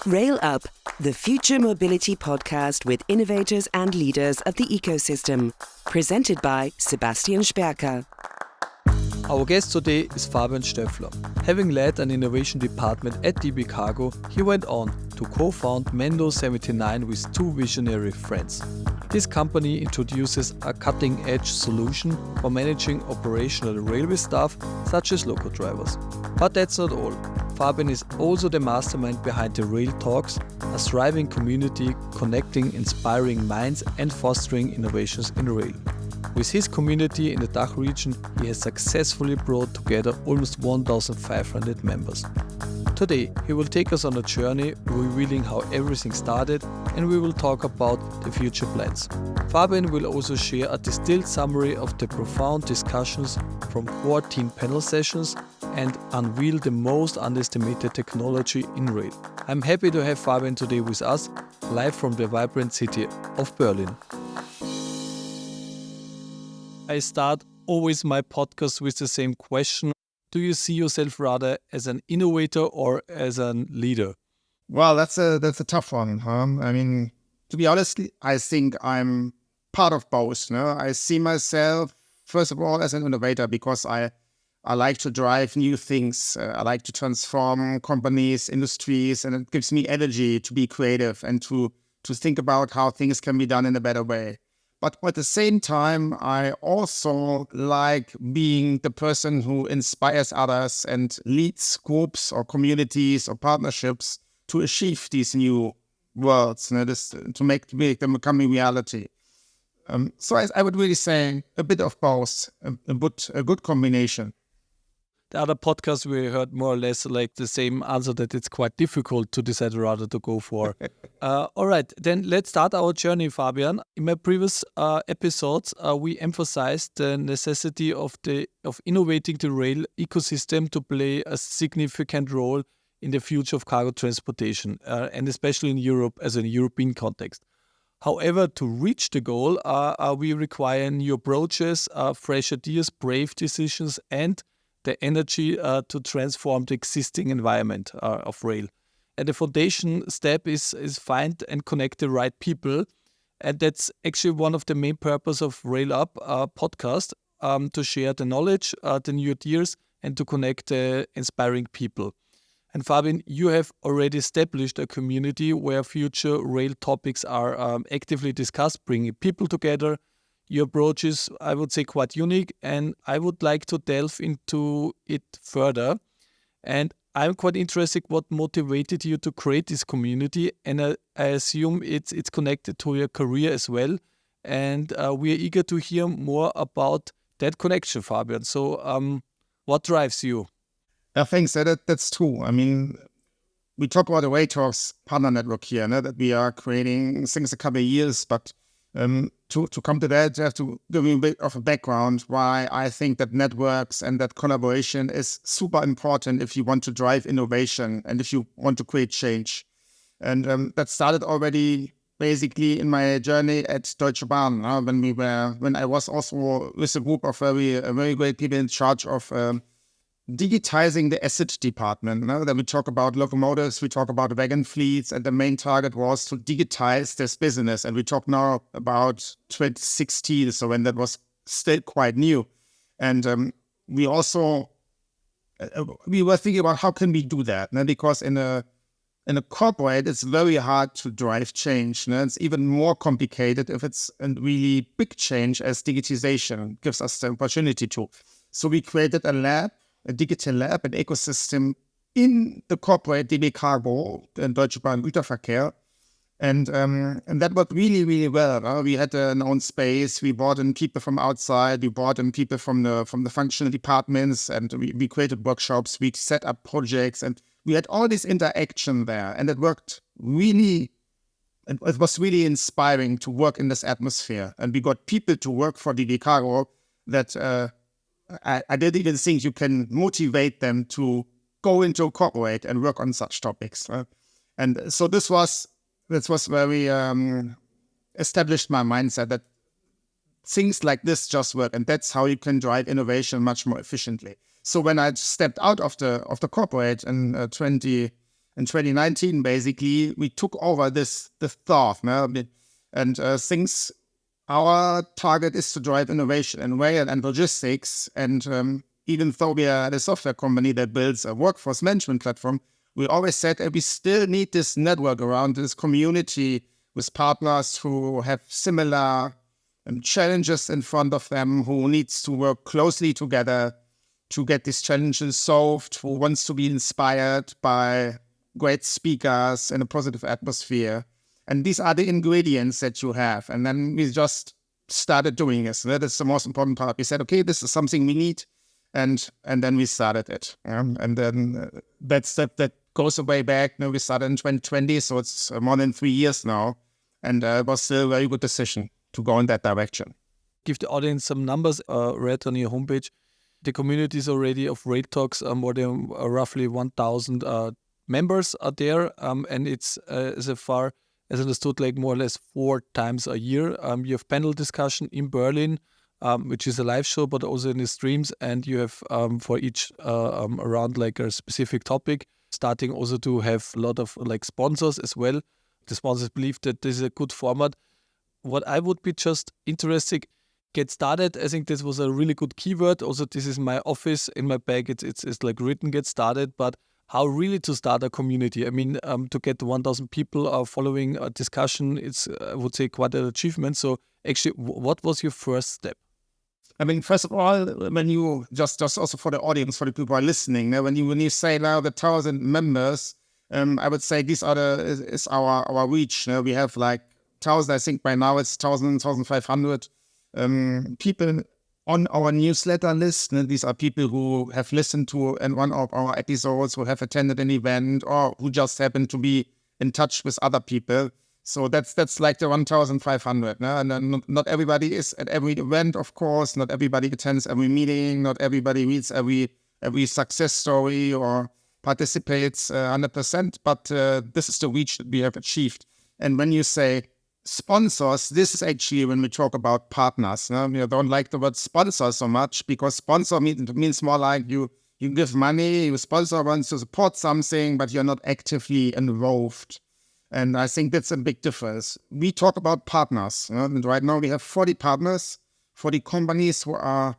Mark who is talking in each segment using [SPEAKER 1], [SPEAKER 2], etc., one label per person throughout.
[SPEAKER 1] Rail Up, the future mobility podcast with innovators and leaders of the ecosystem. Presented by Sebastian Sperker.
[SPEAKER 2] Our guest today is Fabian Stöffler. Having led an innovation department at DB Cargo, he went on to co-found Menlo79 with two visionary friends. This company introduces a cutting-edge solution for managing operational railway staff, such as loco drivers. But that's not all. Fabian is also the mastermind behind the RAILTALKS, a thriving community connecting inspiring minds and fostering innovations in rail. With his community in the DACH region, he has successfully brought together almost 1,500 members. Today, he will take us on a journey revealing how everything started, and we will talk about the future plans. Fabian will also share a distilled summary of the profound discussions from 14 panel sessions and unveil the most underestimated technology in rail. I'm happy to have Fabian today with us, live from the vibrant city of Berlin. I start always my podcast with the same question. Do you see yourself rather as an innovator or as a leader?
[SPEAKER 3] Well, that's a tough one. I mean, to be honest, I think I'm part of both. No? I see myself, first of all, as an innovator because I like to drive new things. I like to transform companies, industries, and it gives me energy to be creative and to think about how things can be done in a better way. But at the same time, I also like being the person who inspires others and leads groups or communities or partnerships to achieve these new worlds, to make them become a reality. So I would really say a bit of both, a good combination.
[SPEAKER 2] The other podcast we heard more or less like the same answer, that it's quite difficult to decide rather to go for. All right, then let's start our journey, Fabian. In my previous episodes, we emphasized the necessity of innovating the rail ecosystem to play a significant role in the future of cargo transportation, and especially in Europe as a European context. However, to reach the goal, we require new approaches, fresh ideas, brave decisions, and the energy to transform the existing environment of rail. And the foundation step is find and connect the right people. And that's actually one of the main purpose of Rail Up podcast, to share the knowledge, the new ideas, and to connect the inspiring people. And Fabian, you have already established a community where future rail topics are actively discussed, bringing people together. Your approach is, I would say, quite unique, and I would like to delve into it further. And I'm quite interested what motivated you to create this community, and I assume it's connected to your career as well. And we are eager to hear more about that connection, Fabian. So what drives you?
[SPEAKER 3] I think that's true. I mean, we talk about the RAILTALKS partner network here, that we are creating since a couple of years, but to come to that, you have to give me a bit of a background why I think that networks and that collaboration is super important if you want to drive innovation and if you want to create change. And that started already basically in my journey at Deutsche Bahn, when I was also with a group of very great people in charge of digitizing the asset department. Then we talk about locomotives, we talk about wagon fleets, and the main target was to digitize this business. And we talk now about 2016, so when that was still quite new. And we also we were thinking about how can we do that, because in a corporate, it's very hard to drive change. It's even more complicated if it's a really big change as digitization gives us the opportunity to. So we created a digital lab, an ecosystem in the corporate DB Cargo and Deutsche Bahn Güterverkehr. And that worked really, really well. We had an own space. We brought in people from outside. We brought in people from the functional departments, and we created workshops. We set up projects, and we had all this interaction there. And it worked really. It was really inspiring to work in this atmosphere. And we got people to work for DB Cargo that I didn't even think you can motivate them to go into a corporate and work on such topics. And so this was very established my mindset that things like this just work, and that's how you can drive innovation much more efficiently. So when I stepped out of the corporate in in 2019, basically, we took over the thought. And since our target is to drive innovation in rail and logistics, and even though we are a software company that builds a workforce management platform, we always said that we still need this network around, this community with partners who have similar challenges in front of them, who needs to work closely together to get these challenges solved, who wants to be inspired by great speakers in a positive atmosphere. And these are the ingredients that you have. And then we just started doing this. That is the most important part. We said, okay, this is something we need. And then we started it. And then that goes way back. We started in 2020, so it's more than 3 years now. And it was still a very good decision to go in that direction.
[SPEAKER 2] Give the audience some numbers. Read on your homepage, the communities already of RAILTALKS are more than roughly 1,000 members are there. And it's as far as understood, like more or less 4 times a year. You have panel discussion in Berlin, which is a live show, but also in the streams. And you have for each around like a specific topic, starting also to have a lot of like sponsors as well. The sponsors believe that this is a good format. What I would be just interested, get started. I think this was a really good keyword. Also, this is my office in my bag. It's like written, get started. But how really to start a community? I mean, to get 1,000 people following a discussion, it's, I would say, quite an achievement. So actually, what was your first step?
[SPEAKER 3] I mean, first of all, when you, just also for the audience, for the people who are listening, when you say now the 1,000 members, I would say these is our reach. We have like 1,000, I think by now it's 1,500 people on our newsletter list. These are people who have listened to one of our episodes, who have attended an event, or who just happen to be in touch with other people. So that's like the 1,500. And then not everybody is at every event, of course. Not everybody attends every meeting. Not everybody reads every success story or participates 100%. But this is the reach that we have achieved. And when you say sponsors, this is actually when we talk about partners. We don't like the word sponsor so much, because sponsor means more like you give money, you sponsor wants to support something, but you're not actively involved. And I think that's a big difference. We talk about partners. And right now we have 40 partners, 40 companies who are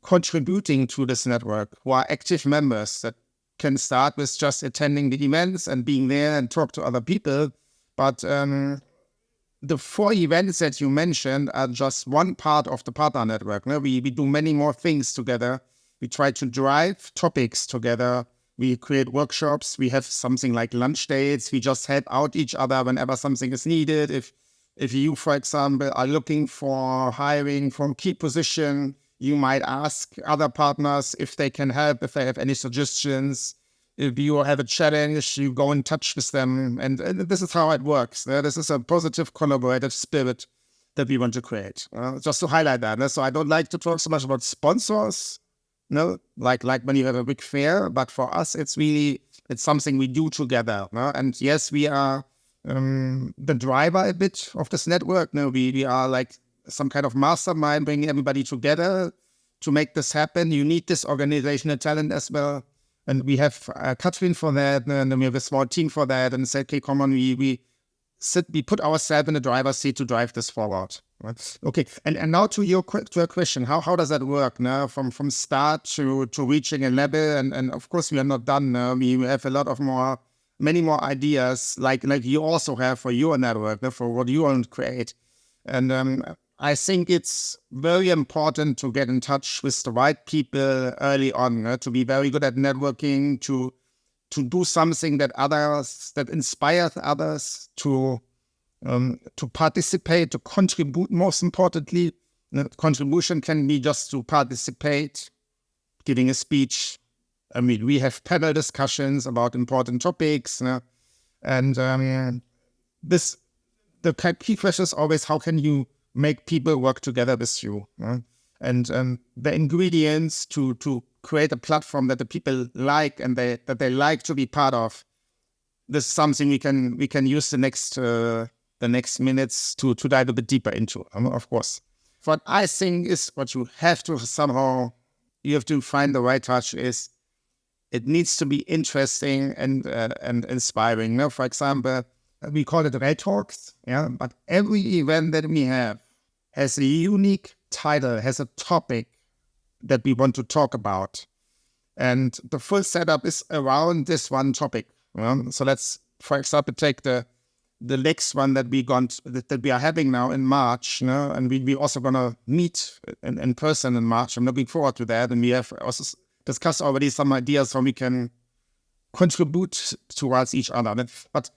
[SPEAKER 3] contributing to this network, who are active members that can start with just attending the events and being there and talk to other people. But the 4 events that you mentioned are just one part of the partner network. We do many more things together. We try to drive topics together. We create workshops. We have something like lunch dates. We just help out each other whenever something is needed. If you, for example, are looking for hiring from key position, you might ask other partners if they can help, if they have any suggestions. If you have a challenge, you go in touch with them. And this is how it works. This is a positive collaborative spirit that we want to create. Just to highlight that. So I don't like to talk so much about sponsors, like when you have a big fair. But for us, it's something we do together. And yes, we are the driver a bit of this network. We are like some kind of mastermind, bringing everybody together to make this happen. You need this organizational talent as well. And we have Katrin for that, and then we have a small team for that, and say, okay, come on, we put ourselves in the driver's seat to drive this forward. Right? Okay, and now to your question, how does that work? From start to reaching a level, and of course we are not done. We have a lot of many more ideas, like you also have for your network, for what you want to create. And I think it's very important to get in touch with the right people early on, to be very good at networking, to do something that inspires others, to participate, to contribute. Most importantly, contribution can be just to participate, giving a speech. I mean, we have panel discussions about important topics, and the key question is always, how can you make people work together with you? And the ingredients to create a platform that the people like and that they like to be part of. This is something we can use the next minutes to dive a bit deeper into, of course. What I think is what you have to find the right touch is it needs to be interesting and inspiring. Now, for example, we call it RAILTALKS, yeah, but every event that we have has a unique title, has a topic that we want to talk about. And the full setup is around this one topic. So let's, for example, take the next one that we are having now in March, and we also gonna meet in person in March. I'm looking forward to that, and we have also discussed already some ideas how we can contribute towards each other. But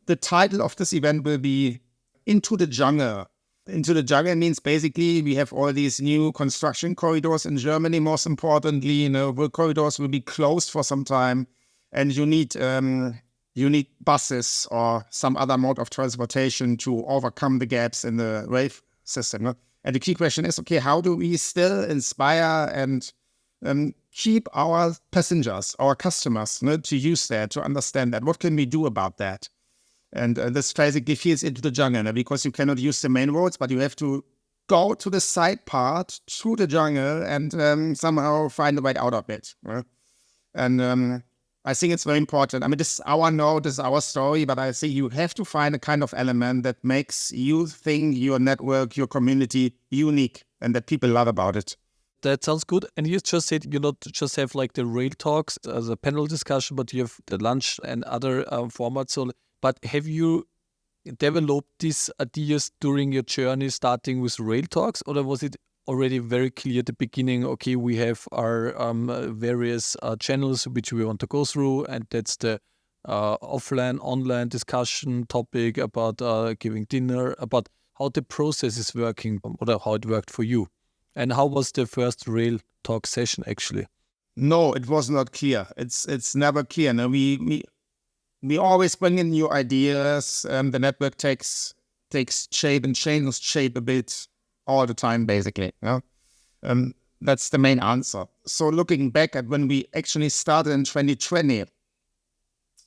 [SPEAKER 3] the title of this event will be Into the Jungle. Into the Jungle means basically we have all these new construction corridors in Germany. Most importantly, the corridors will be closed for some time, and you need buses or some other mode of transportation to overcome the gaps in the rail system. And the key question is, okay, how do we still inspire and keep our passengers, our customers, to use that, to understand that? What can we do about that? And this basically feeds into the jungle, because you cannot use the main roads, but you have to go to the side part, through the jungle, and somehow find a way out of it. And I think it's very important. I mean, this is our note, this is our story, but I think you have to find a kind of element that makes you think, your network, your community unique, and that people love about it.
[SPEAKER 2] That sounds good. And you just said you not just have like the Rail Talks as a panel discussion, but you have the lunch and other formats. But have you developed these ideas during your journey, starting with Rail Talks, or was it already very clear at the beginning? Okay, we have our various channels which we want to go through, and that's the offline, online discussion topic about giving dinner, about how the process is working, or how it worked for you. And how was the first Rail Talk session actually?
[SPEAKER 3] No, it was not clear. It's never clear. No, we always bring in new ideas. The network takes shape and changes shape a bit all the time, basically. That's the main answer. So looking back at when we actually started in 2020,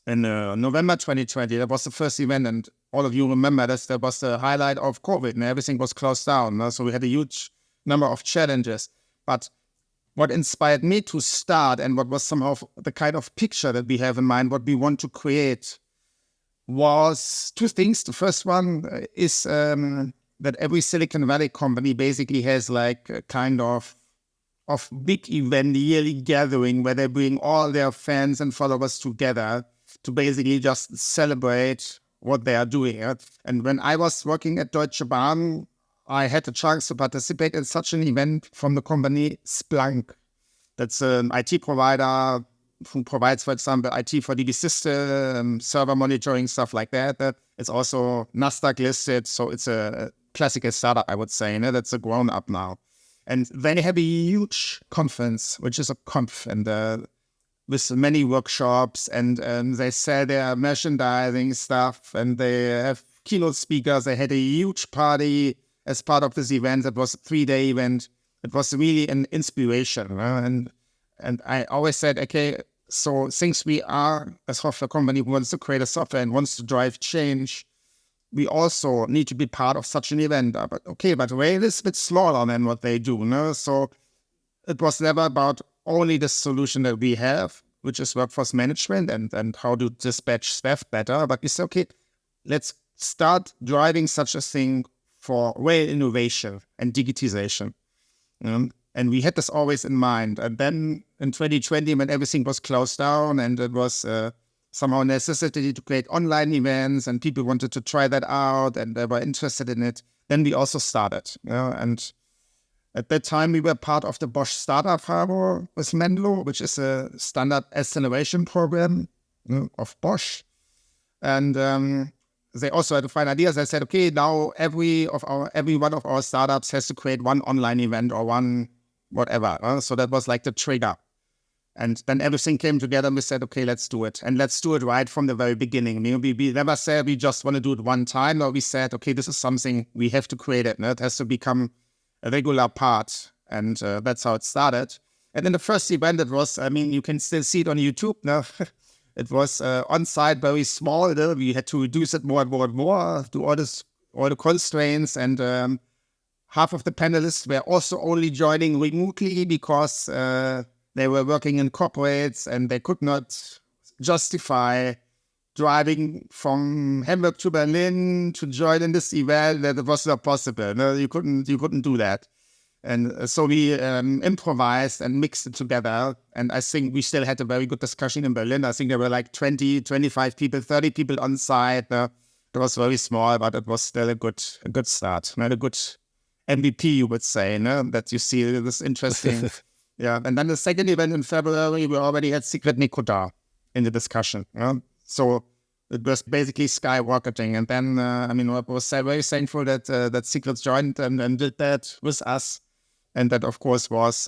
[SPEAKER 3] in November 2020, that was the first event, and all of you remember that was the highlight of COVID, and everything was closed down. So we had a huge number of challenges. But what inspired me to start, and what was somehow the kind of picture that we have in mind, what we want to create, was two things. The first one is that every Silicon Valley company basically has like a kind of big event, yearly gathering, where they bring all their fans and followers together to basically just celebrate what they are doing. And when I was working at Deutsche Bahn, I had the chance to participate in such an event from the company Splunk. That's an IT provider who provides, for example, IT for DB systems, server monitoring, stuff like that. It's also Nasdaq listed, so it's a classical startup, I would say. That's a grown-up now. And they have a huge conference, which is a conf, and with many workshops, and they sell their merchandising stuff, and they have keynote speakers. They had a huge party as part of this event. It was a 3-day event. It was really an inspiration. And I always said, okay, so since we are a software company who wants to create a software and wants to drive change, we also need to be part of such an event. But Rail is a bit smaller than what they do. So it was never about only the solution that we have, which is workforce management and how to dispatch staff better. But we said, okay, let's start driving such a thing for rail innovation and digitization. And we had this always in mind. And then in 2020, when everything was closed down and it was somehow a necessity to create online events and people wanted to try that out and they were interested in it, then we also started. And at that time, we were part of the Bosch Startup Harbor with Menlo, which is a standard acceleration program of Bosch. And they also had to find ideas. I said, okay, now every one of our startups has to create one online event or one whatever. So that was like the trigger. And then everything came together and we said, okay, let's do it. And let's do it right from the very beginning. We never said we just want to do it one time. No, we said, okay, this is something we have to create it. It has to become a regular part. And that's how it started. And then the first event, it was, you can still see it on YouTube now. It was on-site, very small. We had to reduce it more and more and more, do all the constraints. And half of the panelists were also only joining remotely because they were working in corporates and they could not justify driving from Hamburg to Berlin to join in this event. That it was not possible. No, you couldn't do that. And so we improvised and mixed it together. And I think we still had a very good discussion in Berlin. I think there were like 20, 25 people, 30 people on site. It was very small, but it was still a good start. A good MVP, you would say, that you see this interesting. Yeah. And then the second event in February, we already had Secret Nikoda in the discussion. So it was basically skyrocketing. And then, I was very thankful that Secret joined and did that with us. And that, of course, was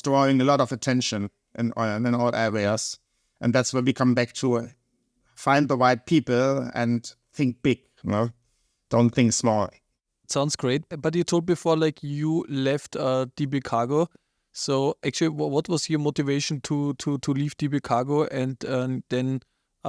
[SPEAKER 3] drawing a lot of attention in all areas. And that's where we come back to find the right people and think big, don't think small.
[SPEAKER 2] Sounds great. But you told before, like, you left DB Cargo. So actually, what was your motivation to leave DB Cargo? And then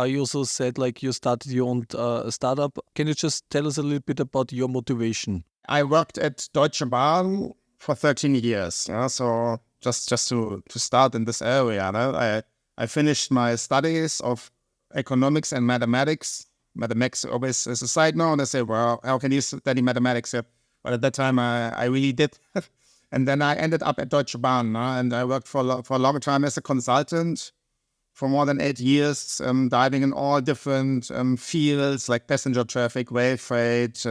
[SPEAKER 2] you also said, like, you started your own startup. Can you just tell us a little bit about your motivation?
[SPEAKER 3] I worked at Deutsche Bahn for 13 years. So just to start in this area, I finished my studies of economics and mathematics. Mathematics always is a side note. And I say, well, how can you study mathematics? But at that time, I really did. And then I ended up at Deutsche Bahn. And I worked for a long time as a consultant for more than 8 years, diving in all different fields like passenger traffic, rail freight,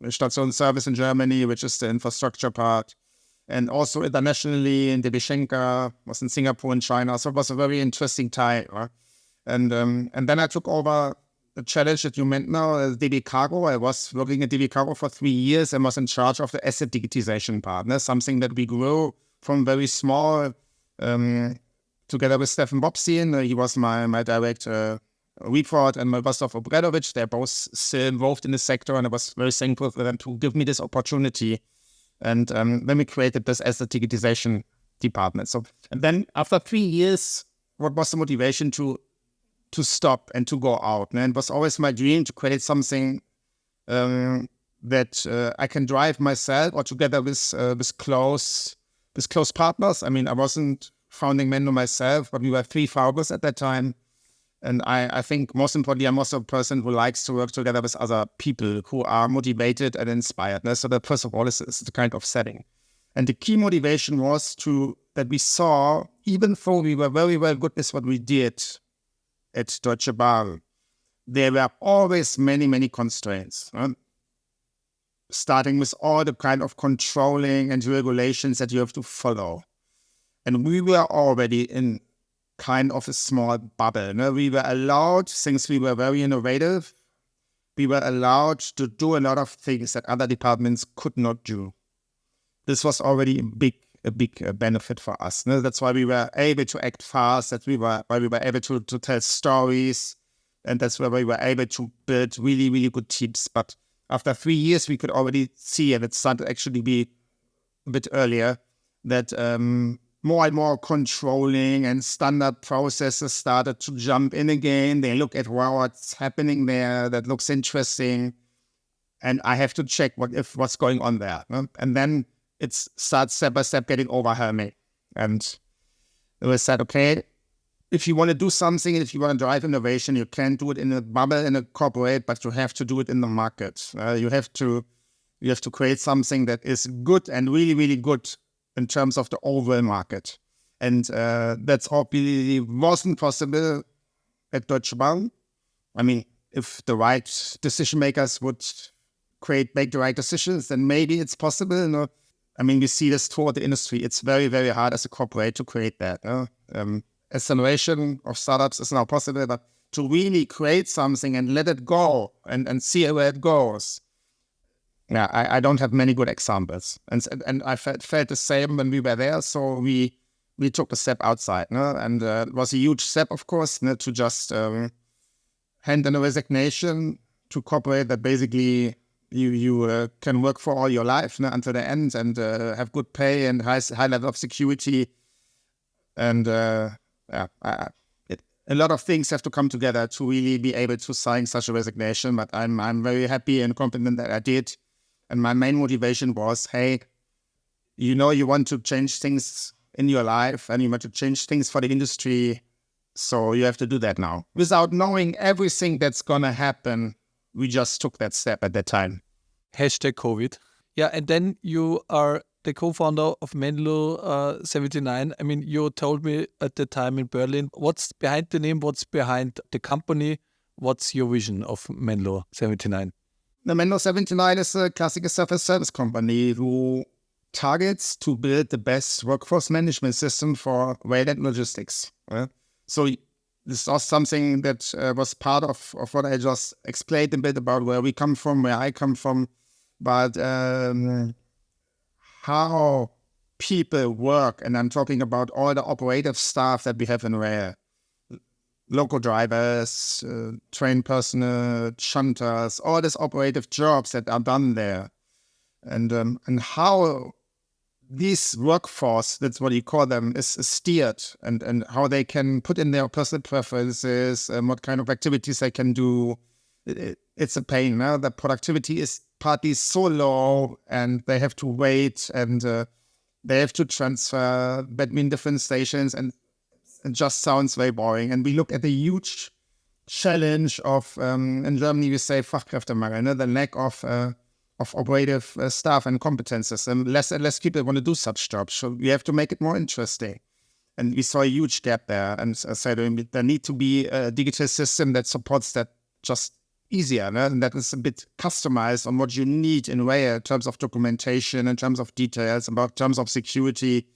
[SPEAKER 3] station service in Germany, which is the infrastructure part, and also internationally in DB Schenker, was in Singapore and China. So it was a very interesting time. And then I took over the challenge that you meant now, DB Cargo. I was working at DB Cargo for 3 years and was in charge of the asset digitization part. Something that we grew from very small, together with Stefan Bobsin. He was my direct report, and my Vostok Obradovic. They're both still involved in the sector, and I was very thankful for them to give me this opportunity. And then we created this asset digitization department. So, and then after 3 years, what was the motivation to stop and to go out? And it was always my dream to create something that I can drive myself or together with close partners. I wasn't founding Menlo myself, but we were 3 founders at that time. And I think most importantly, I'm also a person who likes to work together with other people who are motivated and inspired. So that first of all is the kind of setting. And the key motivation was that we saw, even though we were very well good at what we did at Deutsche Bahn, there were always many, many constraints. Starting with all the kind of controlling and regulations that you have to follow. And we were already in kind of a small bubble. We were allowed, since we were very innovative, we were allowed to do a lot of things that other departments could not do. This was already a big benefit for us. That's why we were able to act fast, why we were able to tell stories, and that's why we were able to build really, really good teams. But after 3 years, we could already see, and it started actually be a bit earlier, that more and more controlling and standard processes started to jump in again. They look at what's happening there that looks interesting, and I have to check what's going on there. And then it starts step by step getting overwhelming. And we said, okay, if you want to do something, if you want to drive innovation, you can't do it in a bubble, in a corporate, but you have to do it in the market. You have to create something that is good and really, really good in terms of the overall market. And that's obviously wasn't possible at Deutsche Bahn. If the right decision makers would make the right decisions, then maybe it's possible. We see this throughout the industry. It's very, very hard as a corporate to create that. Acceleration of startups is now possible, but to really create something and let it go and see where it goes, yeah, I don't have many good examples. And I felt the same when we were there. So we took a step outside. And it was a huge step, of course, to just hand in a resignation to corporate that basically you can work for all your life until the end and have good pay and high level of security. And a lot of things have to come together to really be able to sign such a resignation. But I'm very happy and confident that I did. And my main motivation was, hey, you want to change things in your life and you want to change things for the industry. So you have to do that now. Without knowing everything that's going to happen, we just took that step at that time.
[SPEAKER 2] Hashtag COVID. Yeah, and then you are the co-founder of Menlo79. I mean, you told me at the time in Berlin, what's behind the name? What's behind the company? What's your vision of Menlo79?
[SPEAKER 3] The Menlo79 is a classical software service company who targets to build the best workforce management system for rail and logistics. So this was something that was part of what I just explained a bit about where we come from, where I come from, but how people work, and I'm talking about all the operative staff that we have in rail. Local drivers, train personnel, shunters, all these operative jobs that are done there. And how this workforce, that's what you call them, is steered and how they can put in their personal preferences and what kind of activities they can do. It's a pain. The productivity is partly so low and they have to wait and they have to transfer between different stations and it just sounds very boring. And we look at the huge challenge of, in Germany we say Fachkräftemangel, the lack of operative staff and competences. And less people want to do such jobs. So we have to make it more interesting. And we saw a huge gap there. And I said there need to be a digital system that supports that just easier, and that is a bit customized on what you need in rail in terms of documentation, in terms of details, in terms of security.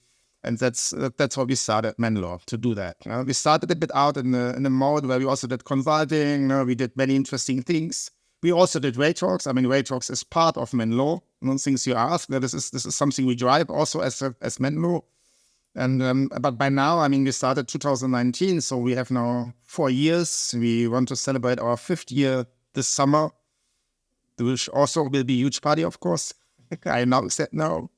[SPEAKER 3] And that's how we started Menlo, to do that. We started a bit out in a mode where we also did consulting. We did many interesting things. We also did RAILTALKS. I mean, RAILTALKS is part of Menlo. Things you ask. This is something we drive also as Menlo. And but by now, I mean, we started 2019, so we have now 4 years. We want to celebrate our 5th year this summer, which also will be a huge party, of course. I announced that now.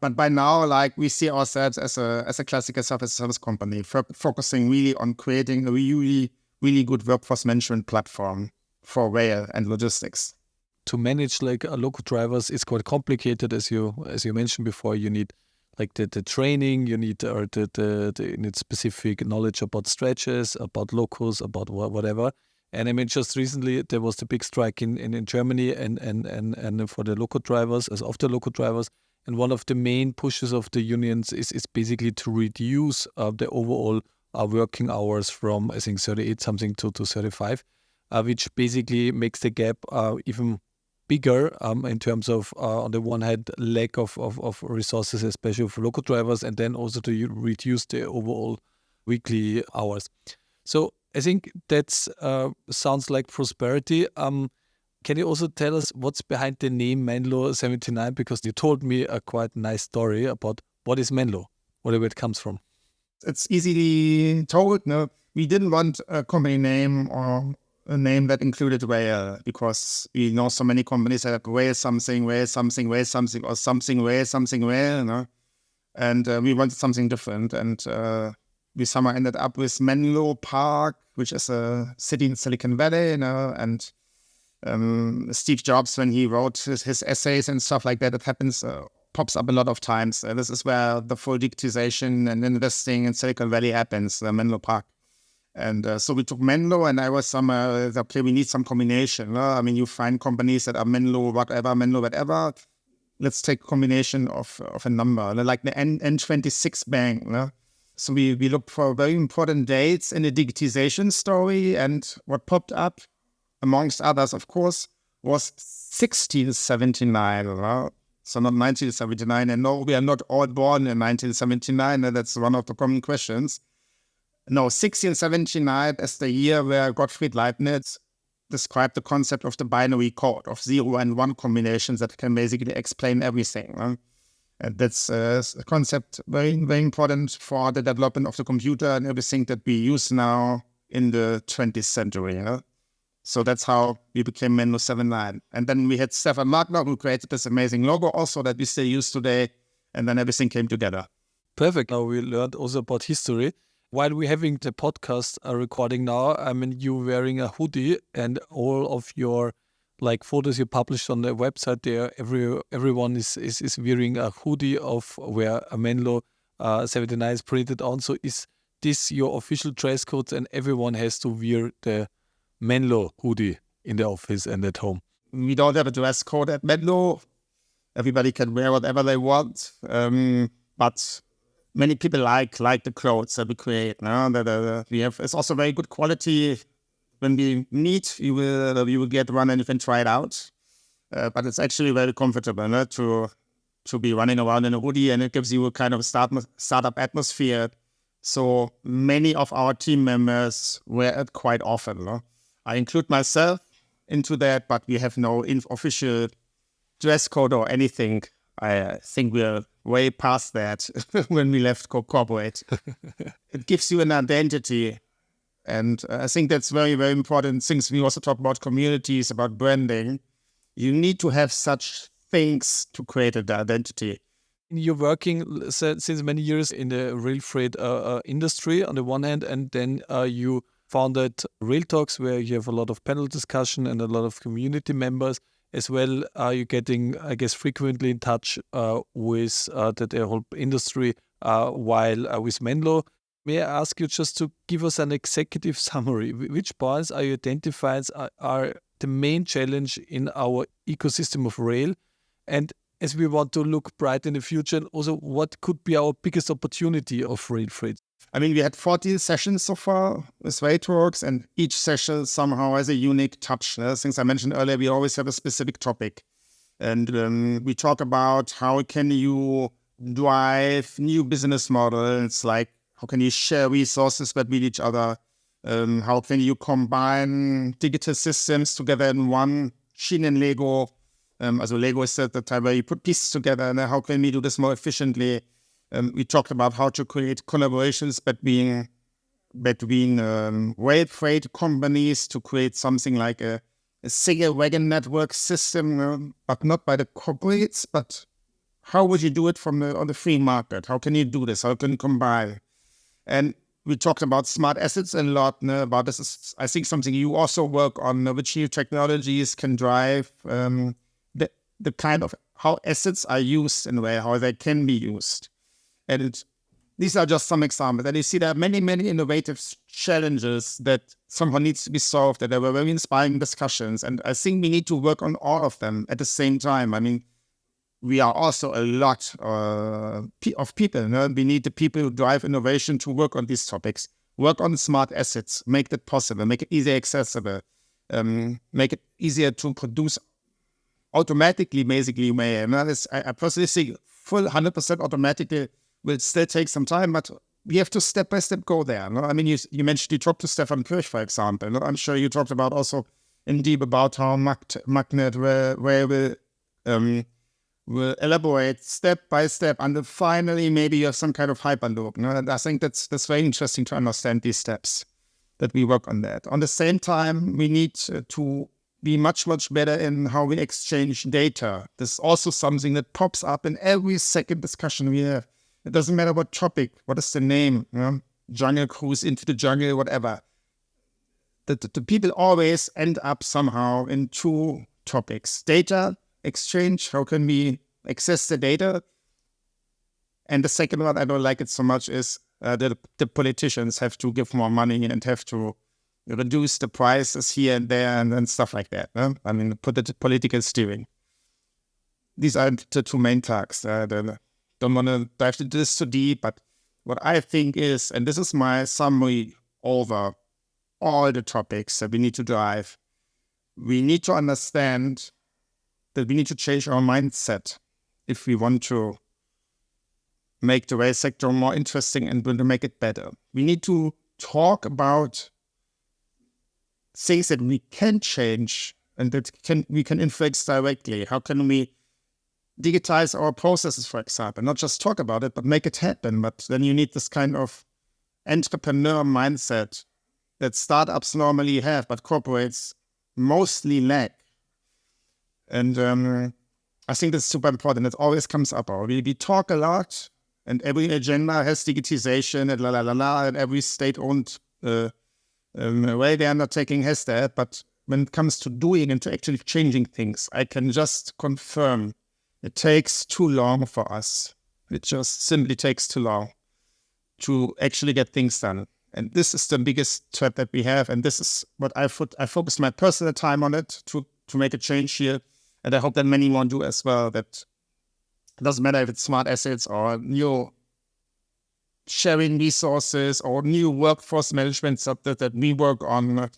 [SPEAKER 3] But by now, like, we see ourselves as a classical software service company, focusing really on creating a really, really good workforce management platform for rail and logistics.
[SPEAKER 2] To manage like local drivers is quite complicated, as you mentioned before. You need like the training, you need you need specific knowledge about stretches, about locals, about whatever. And I mean, just recently there was the big strike in Germany and for the local drivers, as of the local drivers. And one of the main pushes of the unions is basically to reduce the overall working hours from, I think, 38 something to 35, which basically makes the gap even bigger in terms of, on the one hand, lack of resources, especially for local drivers, and then also to reduce the overall weekly hours. So I think that sounds like prosperity. Can you also tell us what's behind the name Menlo79? Because you told me a quite nice story about what is Menlo, whatever it comes from.
[SPEAKER 3] It's easily told. No, we didn't want a company name or a name that included rail, because we know so many companies that have rail something, or something rail. No? And we wanted something different. And we somehow ended up with Menlo Park, which is a city in Silicon Valley, and Steve Jobs, when he wrote his essays and stuff like that, it happens, pops up a lot of times. This is where the full digitization and investing in Silicon Valley happens, Menlo Park. And so we took Menlo, and I was okay, we need some combination. I mean, you find companies that are Menlo whatever. Let's take a combination of a number, like the N26 bank. So we looked for very important dates in the digitization story, and what popped up, amongst others, of course, was 1679. So not 1979. And no, we are not all born in 1979. And that's one of the common questions. No, 1679 is the year where Gottfried Leibniz described the concept of the binary code of 0 and 1 combinations that can basically explain everything. And that's a concept very, very important for the development of the computer and everything that we use now in the 20th century. So that's how we became Menlo79. And then we had Stefan Magner, who created this amazing logo also that we still use today. And then everything came together.
[SPEAKER 2] Perfect. Now we learned also about history. While we're having the podcast recording now, I mean, you're wearing a hoodie, and all of your like photos you published on the website there, everyone is wearing a hoodie of where a Menlo 79 is printed on. So is this your official dress code and everyone has to wear the Menlo hoodie in the office and at home?
[SPEAKER 3] We don't have a dress code at Menlo. Everybody can wear whatever they want. But many people like the clothes that we create. No? That we have. It's also very good quality. When we meet, you will get one and you can try it out. But it's actually very comfortable, no? to be running around in a hoodie, and it gives you a kind of startup atmosphere. So many of our team members wear it quite often. No? I include myself into that, but we have no official dress code or anything. I think we're way past that when we left corporate. It gives you an identity. And I think that's very, very important. Since we also talk about communities, about branding, you need to have such things to create an identity.
[SPEAKER 2] You're working since many years in the rail freight industry on the one hand, and then you founded RAILTALKS, where you have a lot of panel discussion and a lot of community members as well. You're getting, I guess, frequently in touch with the whole industry while with Menlo. May I ask you just to give us an executive summary? Which points are you identified are the main challenge in our ecosystem of rail? And as we want to look bright in the future, also what could be our biggest opportunity of rail freight?
[SPEAKER 3] I mean, we had 40 sessions so far with RAILTALKS, and each session somehow has a unique touch. Since I mentioned earlier, we always have a specific topic. And we talk about how can you drive new business models, like how can you share resources between each other? How can you combine digital systems together in one machine and Lego? Also Lego is the time where you put pieces together, and how can we do this more efficiently? We talked about how to create collaborations between rail freight companies to create something like a single wagon network system, but not by the corporates, but how would you do it on the free market? How can you do this? How can you combine? And we talked about smart assets a lot. About this is, I think, something you also work on, which new technologies can drive the kind of how assets are used and how they can be used. And these are just some examples. And you see there are many, many innovative challenges that somehow needs to be solved, that there were very inspiring discussions. And I think we need to work on all of them at the same time. I mean, we are also a lot of people. We need the people who drive innovation to work on these topics, work on smart assets, make that possible, make it easier accessible, make it easier to produce automatically, basically. I personally think full 100% automatically will still take some time, but we have to step by step go there. I mean, you mentioned you talked to Stefan Kirch, for example. I'm sure you talked about also in deep about how Magnet will elaborate step by step, and then finally maybe you have some kind of hyperloop. And I think that's very interesting to understand these steps, that we work on that. On the same time, we need to be much, much better in how we exchange data. This is also something that pops up in every second discussion we have. It doesn't matter what topic, what is the name, jungle cruise into the jungle, whatever. The people always end up somehow in two topics. Data exchange, how can we access the data? And the second one, I don't like it so much, is that the politicians have to give more money and have to reduce the prices here and there and stuff like that. I mean, put the political steering. These are the two main tasks. Don't want to dive into this too deep, but what I think is, and this is my summary over all the topics that we need to drive, we need to understand that we need to change our mindset if we want to make the rail sector more interesting and want to make it better. We need to talk about things that we can change and that we can influence directly. How can we digitize our processes, for example? Not just talk about it, but make it happen. But then you need this kind of entrepreneur mindset that startups normally have, but corporates mostly lack. And I think that's super important. It always comes up. We talk a lot, and every agenda has digitization and and every state-owned railway undertaking has that. But when it comes to doing and to actually changing things, I can just confirm it takes too long for us It just simply takes too long to actually get things done. And this is the biggest threat that we have. And this is what I focused my personal time on it to make a change here. And I hope that many more do as well. That it doesn't matter if it's smart assets or new sharing resources or new workforce management subject that we work on,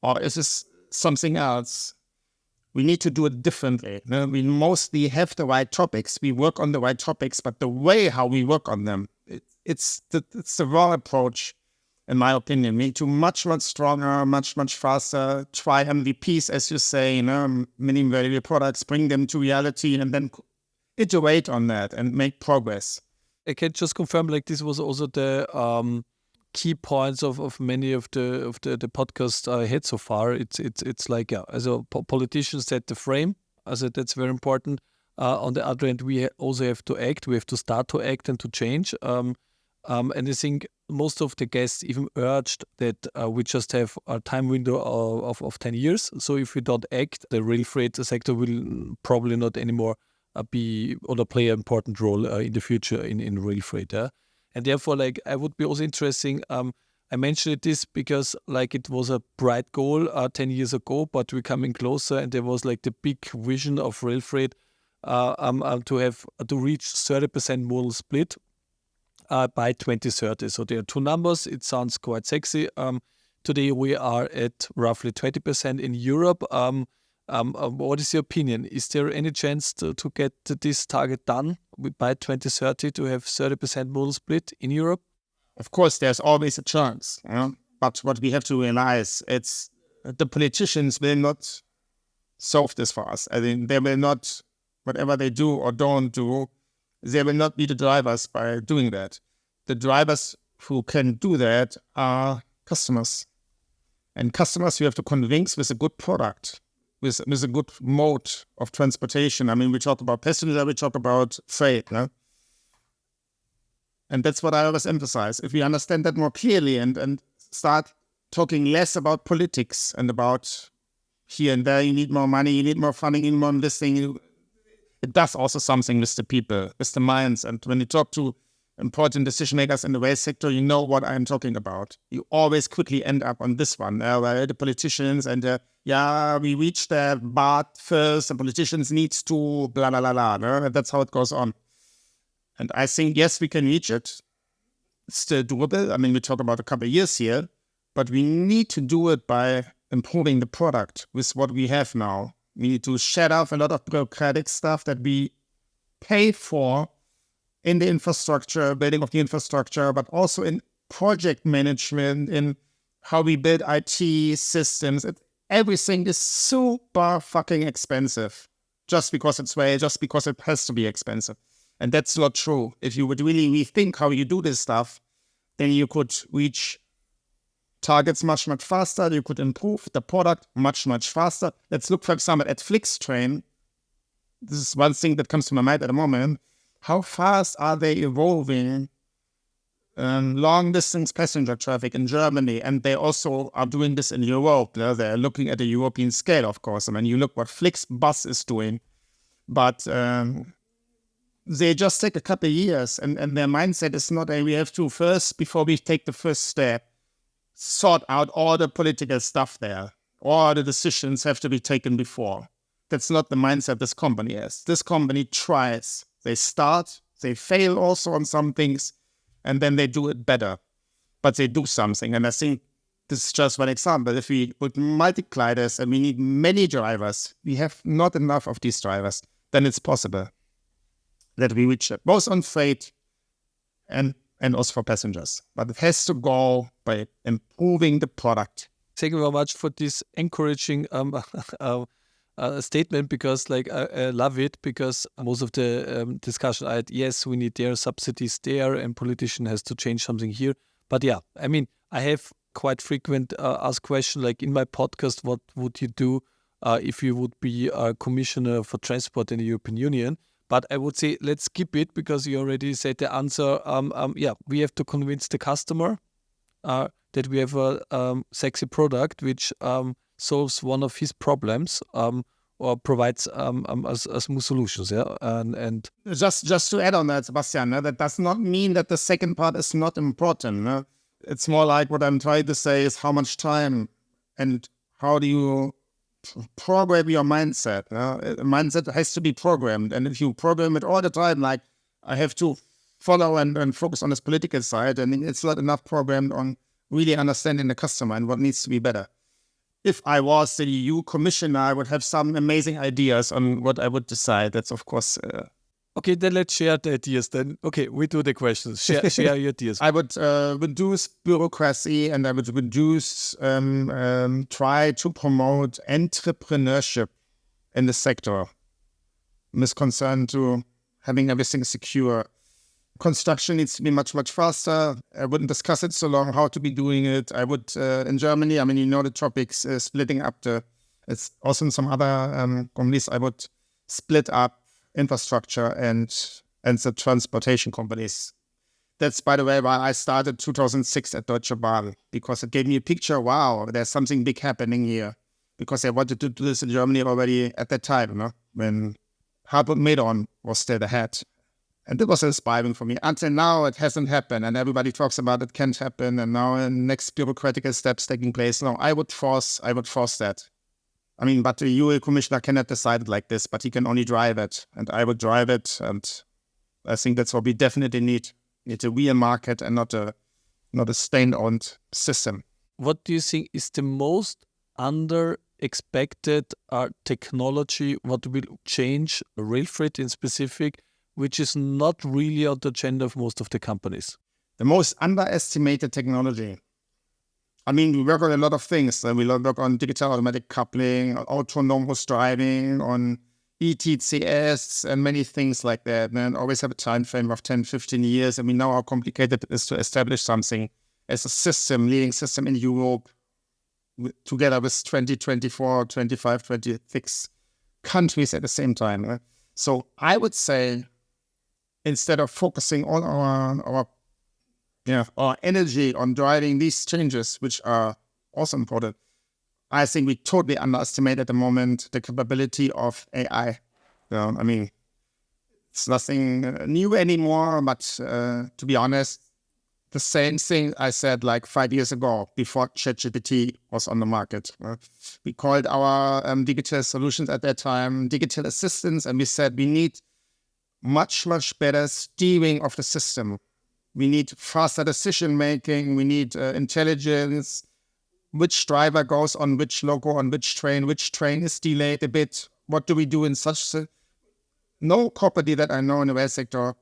[SPEAKER 3] or is this something else? We need to do it differently. We mostly have the right topics. We work on the right topics, but the way how we work on them, it's the wrong approach, in my opinion. We need to much stronger, much faster, try MVPs, as you say, minimum valuable products, bring them to reality, and then iterate on that and make progress.
[SPEAKER 2] I can just confirm, like, this was also the key points of many of the podcasts I had so far. It's like, as a politician set the frame, that's very important. On the other end, we also have to act. We have to start to act and to change. And I think most of the guests even urged that we just have a time window of 10 years. So if we don't act, the rail freight sector will probably not anymore play an important role in the future in rail freight. And therefore, like, I would be also interesting. I mentioned this because, like, it was a bright goal 10 years ago, but we're coming closer, and there was like the big vision of rail freight to reach 30% modal split by 2030. So there are two numbers. It sounds quite sexy. Today we are at roughly 20% in Europe. What is your opinion? Is there any chance to get this target done by 2030 to have 30% modal split in Europe?
[SPEAKER 3] Of course, there's always a chance. But what we have to realize, it's the politicians will not solve this for us. I mean, they will not, whatever they do or don't do, they will not be the drivers by doing that. The drivers who can do that are customers. And customers you have to convince with a good product, with a good mode of transportation. I mean, we talk about passenger, we talk about freight. And that's what I always emphasize. If we understand that more clearly and start talking less about politics and about here and there, you need more money, you need more funding, you need more investing, it does also something with the people, with the minds. And when you talk to important decision makers in the rail sector, you know what I'm talking about. You always quickly end up on this one, where the politicians and we reach the bar first, and politicians needs to blah, blah, blah, blah. That's how it goes on. And I think, yes, we can reach it. It's still doable. I mean, we talk about a couple of years here, but we need to do it by improving the product with what we have now. We need to shed off a lot of bureaucratic stuff that we pay for in the infrastructure, building of the infrastructure, but also in project management, in how we build IT systems. Everything is super fucking expensive just because it's rail, just because it has to be expensive. And that's not true. If you would really rethink how you do this stuff, then you could reach targets much faster. You could improve the product much faster. Let's look, for example, at FlixTrain. This is one thing that comes to my mind at the moment. How fast are they evolving long-distance passenger traffic in Germany? And they also are doing this in Europe. They're looking at the European scale, of course. I mean, you look what FlixBus is doing. But they just take a couple of years, and their mindset is not, we have to first, before we take the first step, sort out all the political stuff there. All the decisions have to be taken before. That's not the mindset this company has. This company tries. They start, they fail also on some things, and then they do it better. But they do something. And I think this is just one example. If we would multiply this and we need many drivers, we have not enough of these drivers, then it's possible that we reach it, both on freight and also for passengers. But it has to go by improving the product.
[SPEAKER 2] Thank you very much for this encouraging statement, because I love it, because most of the discussion I had, yes, we need their subsidies there and politician has to change something here. But yeah, I mean, I have quite frequent asked question, like in my podcast, what would you do if you would be a commissioner for transport in the European Union? But I would say, let's skip it, because you already said the answer. We have to convince the customer that we have a sexy product which solves one of his problems, provides a smooth solutions. Yeah, and
[SPEAKER 3] just to add on that, Sebastian, that does not mean that the second part is not important. No? It's more like what I'm trying to say is how much time and how do you program your mindset. Mindset has to be programmed, and if you program it all the time, like I have to follow and focus on this political side, and it's not enough programmed on really understanding the customer and what needs to be better. If I was the EU commissioner, I would have some amazing ideas on what I would decide. That's, of course...
[SPEAKER 2] Okay, then let's share the ideas then. Okay, we do the questions. Share your ideas.
[SPEAKER 3] I would reduce bureaucracy, and I would reduce, try to promote entrepreneurship in the sector. I'm concerned to having everything secure. Construction needs to be much, much faster. I wouldn't discuss it so long, how to be doing it. I would, in Germany, I mean, you know the topics, splitting up it's also in some other companies, I would split up infrastructure and the transportation companies. That's, by the way, why I started 2006 at Deutsche Bahn, because it gave me a picture, wow, there's something big happening here. Because I wanted to do this in Germany already at that time, when Hartmut Medon was still the head. And it was inspiring for me. Until now, it hasn't happened, and everybody talks about it can't happen, and now next bureaucratic steps taking place. No, I would force that. I mean, but the EU commissioner cannot decide it like this, but he can only drive it, and I would drive it, and I think that's what we definitely need. It's a real market and not a state-owned system.
[SPEAKER 2] What do you think is the most under-expected technology, what will change rail freight in specific, which is not really on the agenda of most of the companies?
[SPEAKER 3] The most underestimated technology. I mean, we work on a lot of things. We work on digital automatic coupling, on autonomous driving, on ETCS, and many things like that. And always have a time frame of 10, 15 years. And we know how complicated it is to establish something as a system, leading system in Europe, together with 20, 24, 25, 26 countries at the same time. Right? So I would say, instead of focusing on our energy on driving these changes, which are also important, I think we totally underestimate at the moment the capability of AI. I mean, it's nothing new anymore, but to be honest, the same thing I said like 5 years ago, before ChatGPT was on the market. We called our digital solutions at that time digital assistants, and we said we need much, much better steering of the system. We need faster decision-making. We need intelligence. Which driver goes on which loco, on which train is delayed a bit. What do we do in such... No company that I know in the rail sector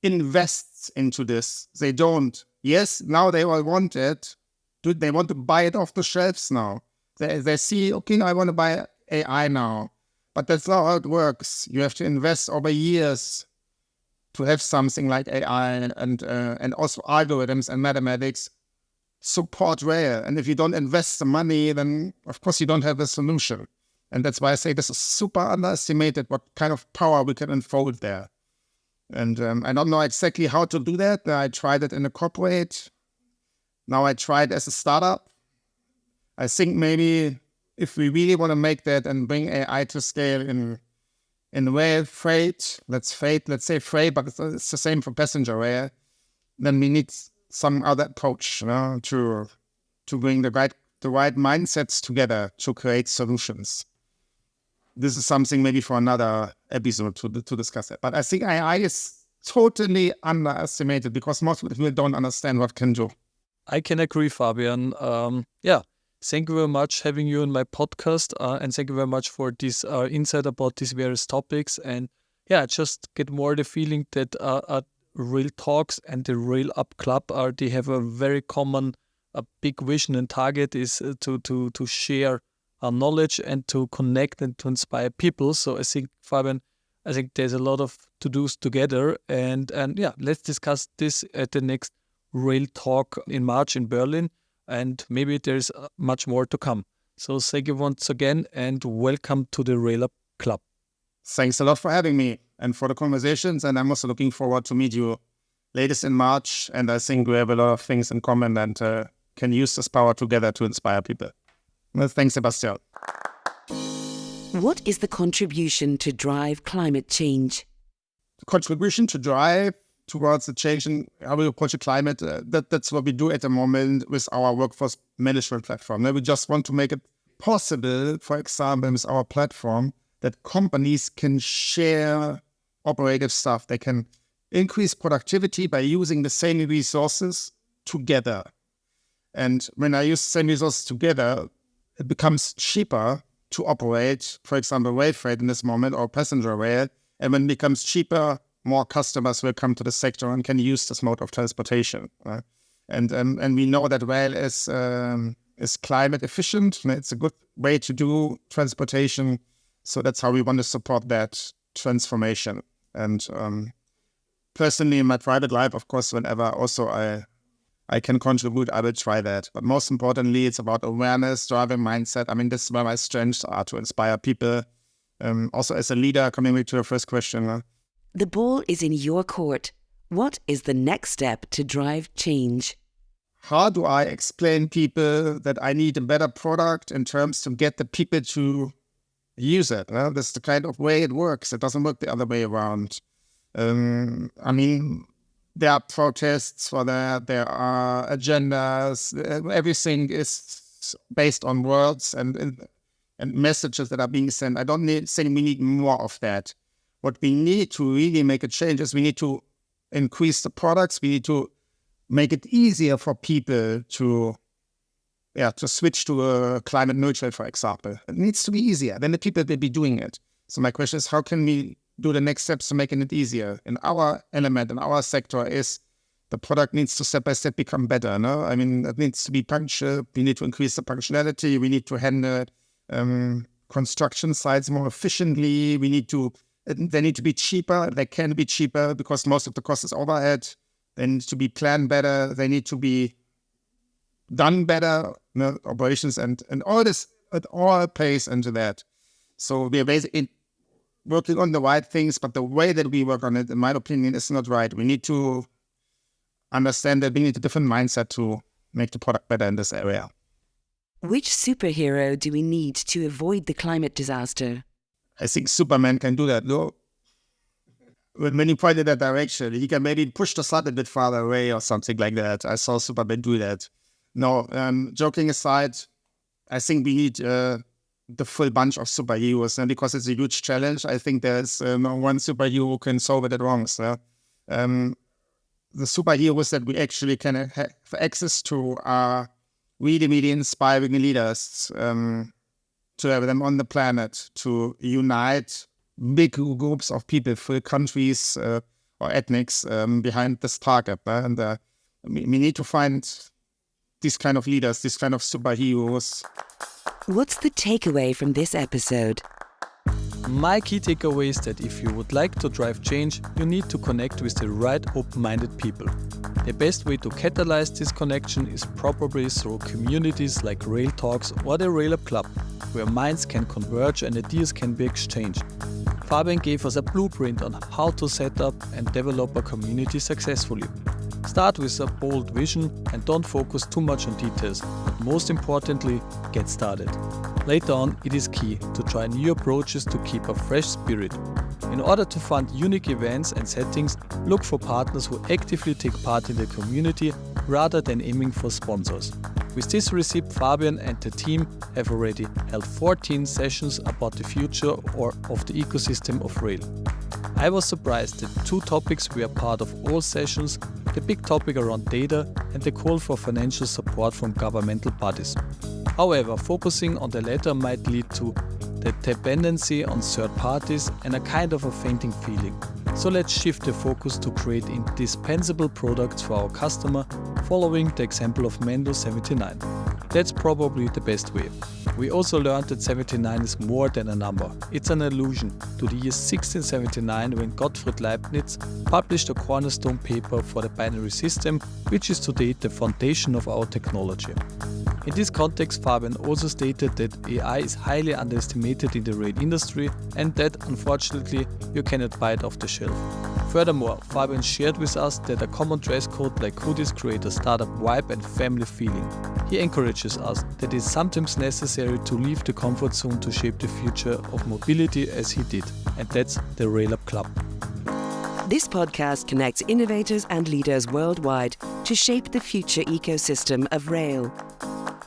[SPEAKER 3] invests into this. They don't. Yes, now they all want it. They want to buy it off the shelves now. They see, okay, now I want to buy AI now. But that's not how it works. You have to invest over years to have something like AI and also algorithms and mathematics support rail. And if you don't invest the money, then of course you don't have a solution. And that's why I say this is super underestimated, what kind of power we can unfold there. And I don't know exactly how to do that. I tried it in a corporate. Now I tried as a startup. I think maybe if we really want to make that and bring AI to scale in rail freight, let's say freight, but it's the same for passenger rail, then we need some other approach, to bring the right mindsets together to create solutions. This is something maybe for another episode to discuss it. But I think AI is totally underestimated because most people don't understand what it can do.
[SPEAKER 2] I can agree, Fabian. Thank you very much having you on my podcast, and thank you very much for this insight about these various topics. And just get more the feeling that Rail Talks and the Rail Up Club they have a very common, big vision and target is to share knowledge and to connect and to inspire people. So I think, Fabian, there's a lot of to-dos together, and let's discuss this at the next Rail Talk in March in Berlin. And maybe there's much more to come. So thank you once again and welcome to the Rail Up Club.
[SPEAKER 3] Thanks a lot for having me and for the conversations. And I'm also looking forward to meet you latest in March. And I think we have a lot of things in common and can use this power together to inspire people. Well, thanks, Sebastian.
[SPEAKER 1] What is the contribution to drive climate change?
[SPEAKER 3] The contribution to drive towards the change in how we approach the climate, that's what we do at the moment with our workforce management platform. We just want to make it possible, for example, with our platform, that companies can share operative stuff. They can increase productivity by using the same resources together. And when I use the same resources together, it becomes cheaper to operate, for example, rail freight in this moment or passenger rail. And when it becomes cheaper, more customers will come to the sector and can use this mode of transportation. Right? And we know that rail is climate efficient. It's a good way to do transportation. So that's how we want to support that transformation. And personally, in my private life, of course, whenever also I can contribute, I will try that. But most importantly, it's about awareness, driving mindset. I mean, this is where my strengths are, to inspire people. Also, as a leader, coming back to your first question.
[SPEAKER 1] The ball is in your court. What is the next step to drive change?
[SPEAKER 3] How do I explain people that I need a better product in terms to get the people to use it? That's the kind of way it works. It doesn't work the other way around. I mean, there are protests for that. There are agendas. Everything is based on words and messages that are being sent. I don't say we need more of that. What we need to really make a change is we need to increase the products. We need to make it easier for people to switch to a climate neutral, for example. It needs to be easier. Then the people will be doing it. So my question is, how can we do the next steps to making it easier? In our element, in our sector, is the product needs to step by step become better. No, I mean, it needs to be punctual. We need to increase the functionality. We need to handle construction sites more efficiently. They need to be cheaper. They can be cheaper because most of the cost is overhead. They need to be planned better. They need to be done better, operations and all this, it all plays into that. So we are basically working on the right things, but the way that we work on it, in my opinion, is not right. We need to understand that we need a different mindset to make the product better in this area.
[SPEAKER 1] Which superhero do we need to avoid the climate disaster?
[SPEAKER 3] I think Superman can do that, no? When you point in that direction, he can maybe push the sun a bit farther away or something like that. I saw Superman do that. No, joking aside, I think we need the full bunch of superheroes, and because it's a huge challenge, I think there's no one superhero who can solve it at once. The superheroes that we actually can have access to are really, really inspiring leaders, to have them on the planet, to unite big groups of people, full countries or ethnics behind this target. And we need to find these kind of leaders, these kind of superheroes.
[SPEAKER 1] What's the takeaway from this episode?
[SPEAKER 2] My key takeaway is that if you would like to drive change, you need to connect with the right open-minded people. The best way to catalyze this connection is probably through communities like RAILTALKS or the RAILUP Club, where minds can converge and ideas can be exchanged. Fabian gave us a blueprint on how to set up and develop a community successfully. Start with a bold vision and don't focus too much on details, but most importantly, get started. Later on, it is key to try new approaches to keep a fresh spirit. In order to fund unique events and settings, look for partners who actively take part in the community rather than aiming for sponsors. With this recipe, Fabian and the team have already held 14 sessions about the future of the ecosystem of rail. I was surprised that 2 topics were part of all sessions, the big topic around data and the call for financial support from governmental bodies. However, focusing on the latter might lead to the dependency on third parties and a kind of a fainting feeling. So let's shift the focus to create indispensable products for our customer, following the example of Menlo79. That's probably the best way. We also learned that 79 is more than a number. It's an allusion to the year 1679 when Gottfried Leibniz published a cornerstone paper for the binary system, which is today the foundation of our technology. In this context, Fabian also stated that AI is highly underestimated in the rail industry and that, unfortunately, you cannot buy it off the shelf. Furthermore, Fabian shared with us that a common dress code like hoodies create a startup vibe and family feeling. He encourages us that it is sometimes necessary to leave the comfort zone to shape the future of mobility as he did. And that's the RAILUP Club.
[SPEAKER 1] This podcast connects innovators and leaders worldwide to shape the future ecosystem of rail.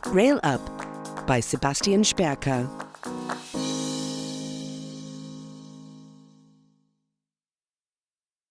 [SPEAKER 1] Rail Up by Fabian Stöffler.